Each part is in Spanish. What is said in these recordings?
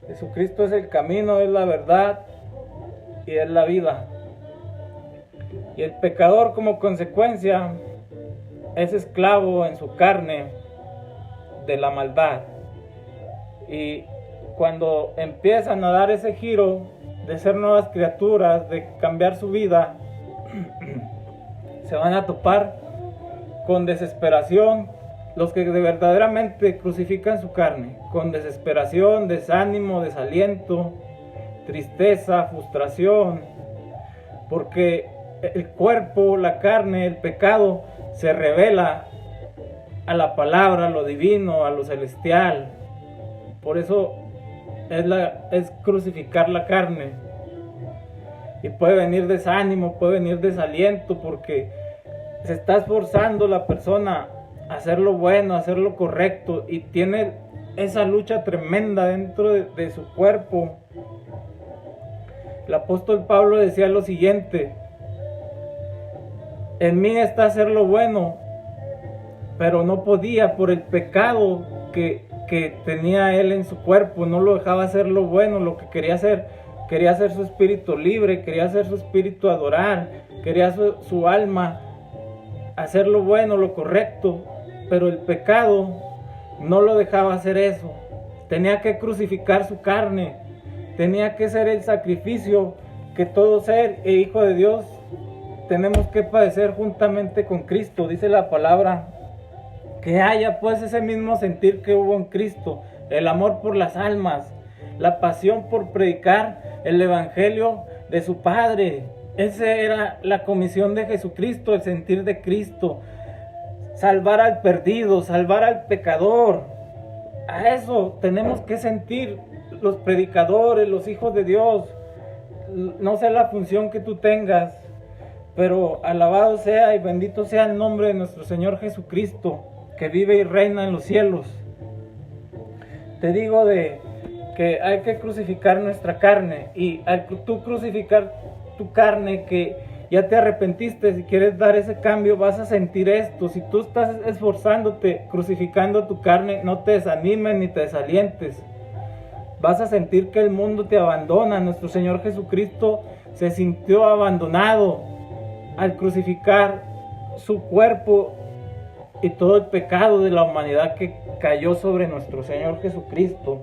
Jesucristo es el camino, es la verdad y es la vida. Y el pecador, como consecuencia, es esclavo en su carne de la maldad. Y cuando empiezan a dar ese giro de ser nuevas criaturas, de cambiar su vida, se van a topar con desesperación, los que verdaderamente crucifican su carne, con desesperación, desánimo, desaliento, tristeza, frustración, porque el cuerpo, la carne, el pecado se revela a la palabra, a lo divino, a lo celestial. Por eso es crucificar la carne. Y puede venir desánimo, puede venir desaliento, porque se está esforzando la persona a hacer lo bueno, a hacer lo correcto, y tiene esa lucha tremenda dentro de su cuerpo. El apóstol Pablo decía lo siguiente: en mí está hacer lo bueno, pero no podía por el pecado que tenía él en su cuerpo, no lo dejaba hacer lo bueno, lo que quería hacer su espíritu libre, quería hacer su espíritu adorar, quería su alma hacer lo bueno, lo correcto, pero el pecado no lo dejaba hacer eso. Tenía que crucificar su carne, tenía que ser el sacrificio que todo ser e hijo de Dios tenemos que padecer juntamente con Cristo. Dice la palabra que haya pues ese mismo sentir que hubo en Cristo, el amor por las almas, la pasión por predicar el evangelio de su Padre. Esa era la comisión de Jesucristo, el sentir de Cristo: salvar al perdido, salvar al pecador. A eso tenemos que sentir los predicadores, los hijos de Dios. No sé la función que tú tengas, pero alabado sea y bendito sea el nombre de nuestro Señor Jesucristo, que vive y reina en los cielos. Te digo que hay que crucificar nuestra carne, y al tú crucificar tu carne, que ya te arrepentiste, si quieres dar ese cambio, vas a sentir esto. Si tú estás esforzándote, crucificando tu carne, no te desanimes ni te desalientes. Vas a sentir que el mundo te abandona. Nuestro Señor Jesucristo se sintió abandonado al crucificar su cuerpo y todo el pecado de la humanidad que cayó sobre nuestro Señor Jesucristo.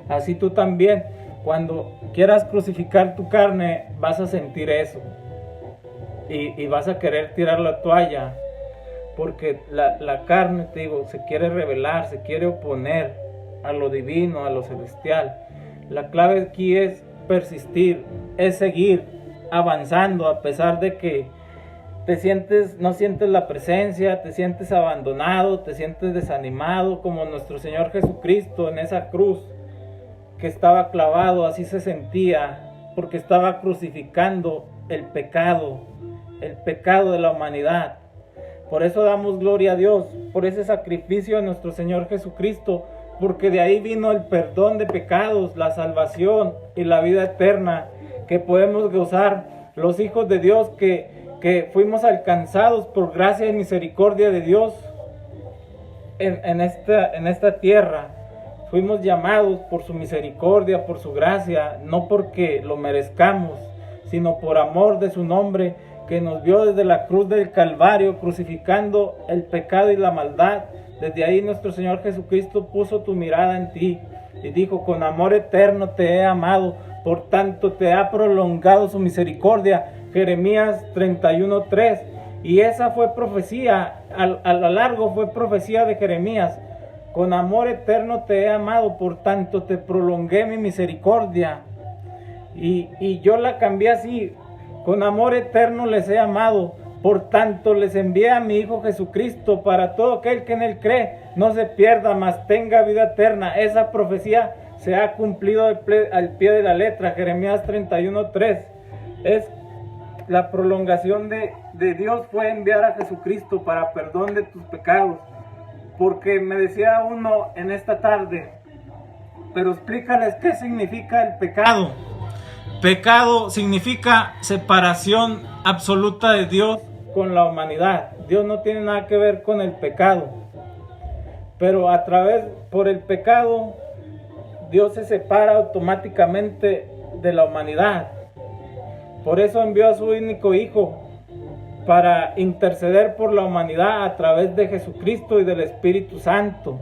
Así tú también, cuando quieras crucificar tu carne, vas a sentir eso, y vas a querer tirar la toalla, porque la carne, te digo, se quiere rebelar, se quiere oponer a lo divino, a lo celestial. La clave aquí es persistir, es seguir avanzando a pesar de que no sientes la presencia, te sientes abandonado, te sientes desanimado, como nuestro Señor Jesucristo en esa cruz que estaba clavado. Así se sentía, porque estaba crucificando el pecado de la humanidad. Por eso damos gloria a Dios por ese sacrificio de nuestro Señor Jesucristo, porque de ahí vino el perdón de pecados, la salvación y la vida eterna que podemos gozar los hijos de Dios, que fuimos alcanzados por gracia y misericordia de Dios en esta tierra. Fuimos llamados por su misericordia, por su gracia, no porque lo merezcamos, sino por amor de su nombre, que nos vio desde la cruz del Calvario, crucificando el pecado y la maldad. Desde ahí nuestro Señor Jesucristo puso tu mirada en ti y dijo: con amor eterno te he amado, por tanto te ha prolongado su misericordia. Jeremías 31:3. Y esa fue profecía, a lo largo fue profecía de Jeremías: con amor eterno te he amado, por tanto te prolongué mi misericordia. Y yo la cambié así: con amor eterno les he amado, por tanto les envié a mi Hijo Jesucristo, para todo aquel que en él cree no se pierda, mas tenga vida eterna. Esa profecía se ha cumplido al pie de la letra. Jeremías 31:3. Es la prolongación de Dios, fue enviar a Jesucristo para perdón de tus pecados. Porque me decía uno en esta tarde: pero explícales qué significa el pecado. Pecado significa separación absoluta de Dios con la humanidad. Dios no tiene nada que ver con el pecado, pero por el pecado Dios se separa automáticamente de la humanidad. Por eso envió a su único Hijo para interceder por la humanidad a través de Jesucristo y del Espíritu Santo.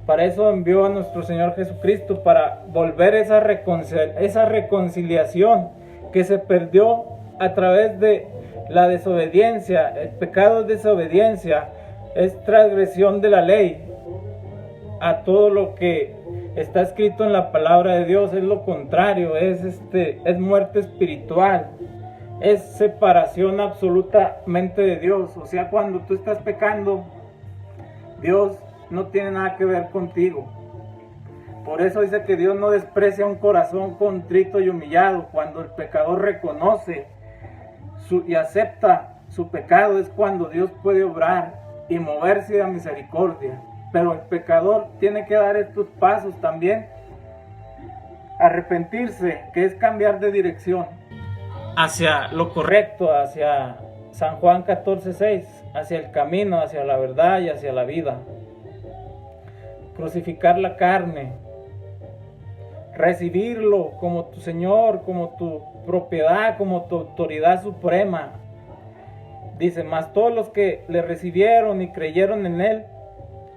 Para eso envió a nuestro Señor Jesucristo, para volver esa reconciliación que se perdió a través de la desobediencia. El pecado es desobediencia, es transgresión de la ley a todo lo que está escrito en la palabra de Dios. Es lo contrario, es muerte espiritual, es separación absolutamente de Dios. O sea, cuando tú estás pecando, Dios no tiene nada que ver contigo. Por eso dice que Dios no desprecia un corazón contrito y humillado. Cuando el pecador reconoce y acepta su pecado, es cuando Dios puede obrar y moverse a misericordia. Pero el pecador tiene que dar estos pasos también: arrepentirse, que es cambiar de dirección hacia lo correcto, hacia San Juan 14:6, hacia el camino, hacia la verdad y hacia la vida. Crucificar la carne, recibirlo como tu Señor, como tu propiedad, como tu autoridad suprema. Dice: mas todos los que le recibieron y creyeron en Él,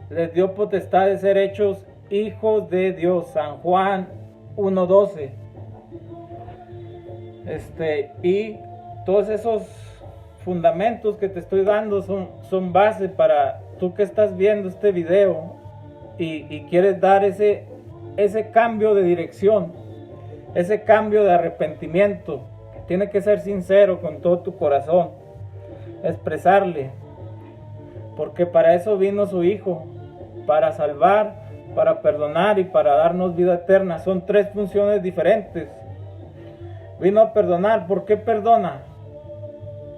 les dio potestad de ser hechos hijos de Dios. San Juan 1:12. Y todos esos fundamentos que te estoy dando son base para tú que estás viendo este video y quieres dar ese cambio de dirección, ese cambio de arrepentimiento. Tiene que ser sincero con todo tu corazón, expresarle, porque para eso vino su Hijo, para salvar, para perdonar y para darnos vida eterna. Son tres funciones diferentes. Vino a perdonar. ¿Por qué perdona?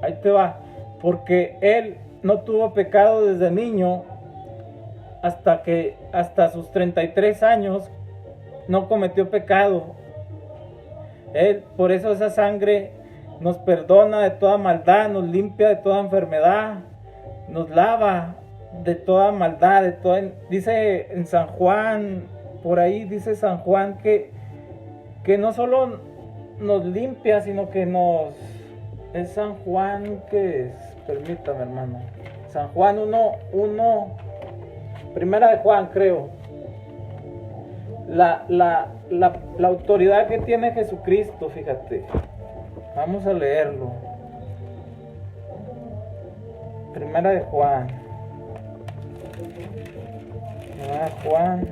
Ahí te va. Porque Él no tuvo pecado desde niño hasta sus 33 años no cometió pecado. Él, por eso esa sangre nos perdona de toda maldad, nos limpia de toda enfermedad, nos lava de toda maldad, dice en San Juan, por ahí dice San Juan que no solo nos limpia, sino que es San Juan, que es, permítame hermano, San Juan 1, primera de Juan creo, la autoridad que tiene Jesucristo, fíjate, vamos a leerlo. Primera de Juan. Juan.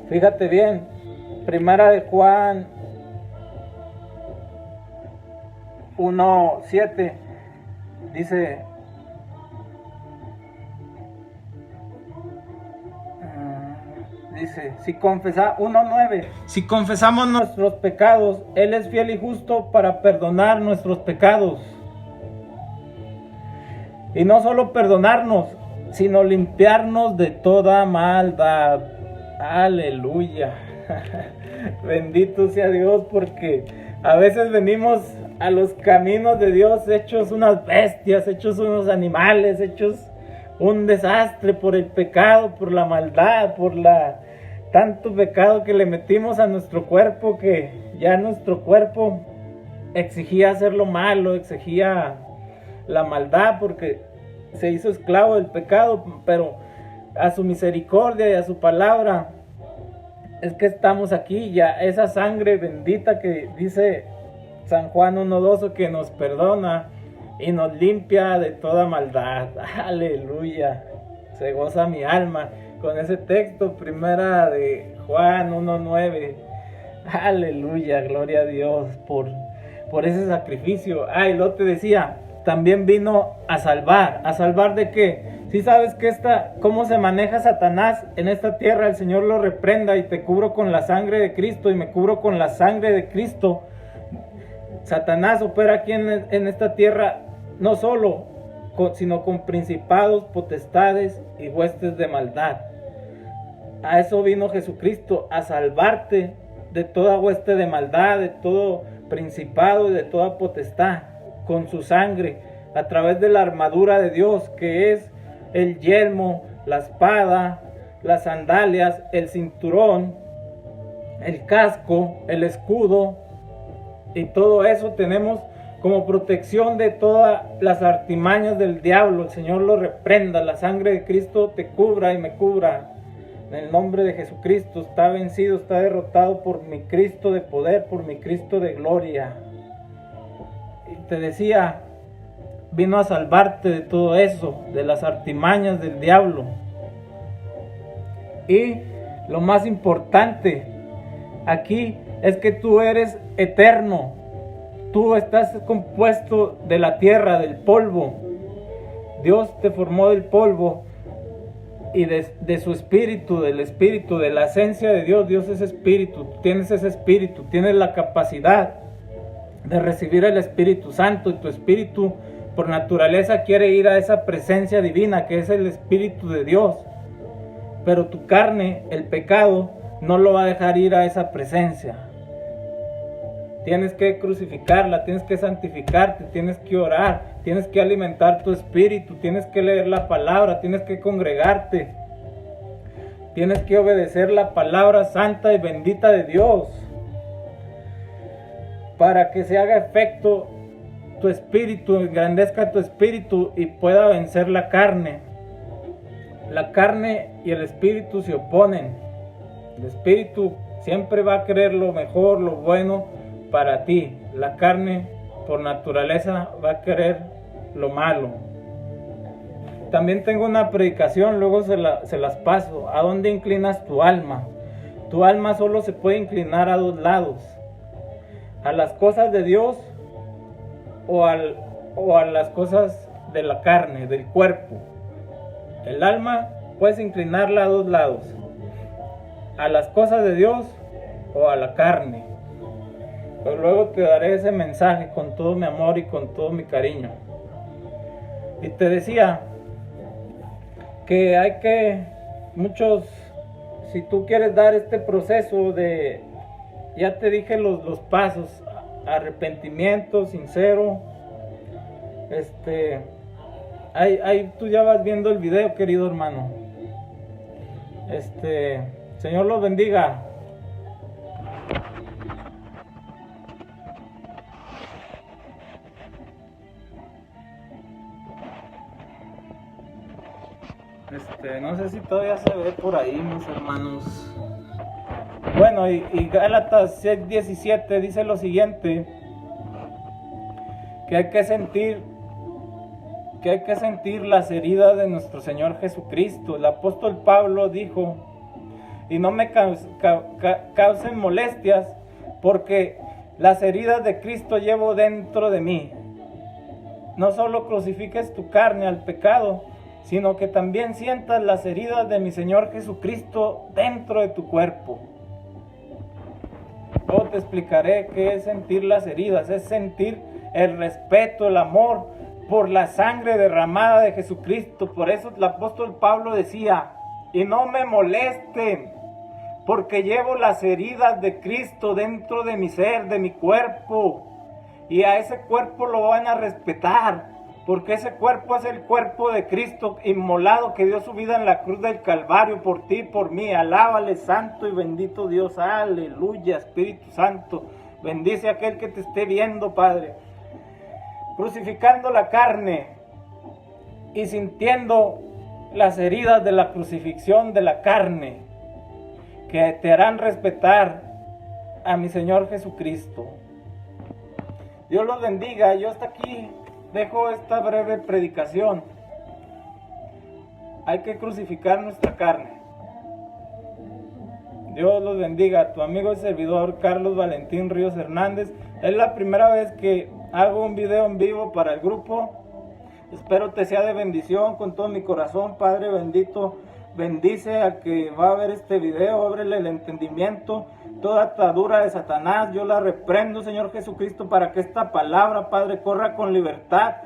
Fíjate bien, Primera de Juan 1:7 dice: si confesamos nuestros pecados, Él es fiel y justo para perdonar nuestros pecados. Y no solo perdonarnos, sino limpiarnos de toda maldad. Aleluya. Bendito sea Dios, porque a veces venimos a los caminos de Dios hechos unas bestias, hechos unos animales, hechos un desastre por el pecado, por la maldad, por tanto pecado que le metimos a nuestro cuerpo, que ya nuestro cuerpo exigía hacer lo malo, exigía la maldad, porque se hizo esclavo del pecado. Pero a su misericordia y a su palabra es que estamos aquí. Ya esa sangre bendita que dice San Juan 1:12, que nos perdona y nos limpia de toda maldad. Aleluya, se goza mi alma con ese texto, primera de Juan 1:9. Aleluya, gloria a Dios por ese sacrificio. Y luego te decía, también vino a salvar. ¿A salvar de qué? Si sabes que cómo se maneja Satanás en esta tierra, el Señor lo reprenda, y te cubro con la sangre de Cristo, y me cubro con la sangre de Cristo. Satanás opera aquí en esta tierra, no solo sino con principados, potestades y huestes de maldad. A eso vino Jesucristo, a salvarte de toda hueste de maldad, de todo principado y de toda potestad. con su sangre, a través de la armadura de Dios, que es el yelmo, la espada, las sandalias, el cinturón, el casco, el escudo, y todo eso tenemos como protección de todas las artimañas del diablo. El Señor lo reprenda, la sangre de Cristo te cubra y me cubra. En el nombre de Jesucristo, está vencido, está derrotado por mi Cristo de poder, por mi Cristo de gloria. Y te decía, vino a salvarte de todo eso, de las artimañas del diablo. Y lo más importante aquí es que tú eres eterno. Tú estás compuesto de la tierra, del polvo. Dios te formó del polvo y de su espíritu, del espíritu, de la esencia de Dios. Dios es espíritu, tú tienes ese espíritu, tienes la capacidad de recibir el Espíritu Santo, y tu espíritu por naturaleza quiere ir a esa presencia divina que es el Espíritu de Dios. Pero tu carne, el pecado, no lo va a dejar ir a esa presencia. Tienes que crucificarla, tienes que santificarte, tienes que orar, tienes que alimentar tu espíritu, tienes que leer la palabra, tienes que congregarte, tienes que obedecer la palabra santa y bendita de Dios, para que se haga efecto tu espíritu, engrandezca tu espíritu y pueda vencer la carne. La carne y el espíritu se oponen. El espíritu siempre va a querer lo mejor, lo bueno para ti. La carne por naturaleza va a querer lo malo. También tengo una predicación, luego se las paso. ¿A dónde inclinas tu alma? Tu alma solo se puede inclinar a dos lados: a las cosas de Dios o a las cosas de la carne, del cuerpo. El alma puedes inclinarla a dos lados: a las cosas de Dios o a la carne. Pero luego te daré ese mensaje con todo mi amor y con todo mi cariño. Y te decía que hay que, si tú quieres dar este proceso de, ya te dije los pasos: arrepentimiento sincero. Ahí tú ya vas viendo el video, querido hermano. Señor los bendiga. No sé si todavía se ve por ahí, mis hermanos. Bueno, y Gálatas 6:17 dice lo siguiente: que hay que sentir las heridas de nuestro Señor Jesucristo. El apóstol Pablo dijo: y no me causen molestias, porque las heridas de Cristo llevo dentro de mí. No solo crucifiques tu carne al pecado, sino que también sientas las heridas de mi Señor Jesucristo dentro de tu cuerpo. Luego te explicaré qué es sentir las heridas. Es sentir el respeto, el amor por la sangre derramada de Jesucristo. Por eso el apóstol Pablo decía: y no me molesten, porque llevo las heridas de Cristo dentro de mi ser, de mi cuerpo. Y a ese cuerpo lo van a respetar, porque ese cuerpo es el cuerpo de Cristo inmolado, que dio su vida en la cruz del Calvario por ti y por mí. Alábale, santo y bendito Dios. Aleluya, Espíritu Santo. Bendice a aquel que te esté viendo, Padre. Crucificando la carne y sintiendo las heridas de la crucifixión de la carne, que te harán respetar a mi Señor Jesucristo. Dios los bendiga. Yo hasta aquí dejo esta breve predicación. Hay que crucificar nuestra carne. Dios los bendiga. Tu amigo y servidor Carlos Valentín Ríos Hernández. Es la primera vez que hago un video en vivo para el grupo. Espero te sea de bendición con todo mi corazón. Padre bendito, bendice al que va a ver este video, ábrele el entendimiento. Toda atadura de Satanás yo la reprendo, Señor Jesucristo, para que esta palabra, Padre, corra con libertad.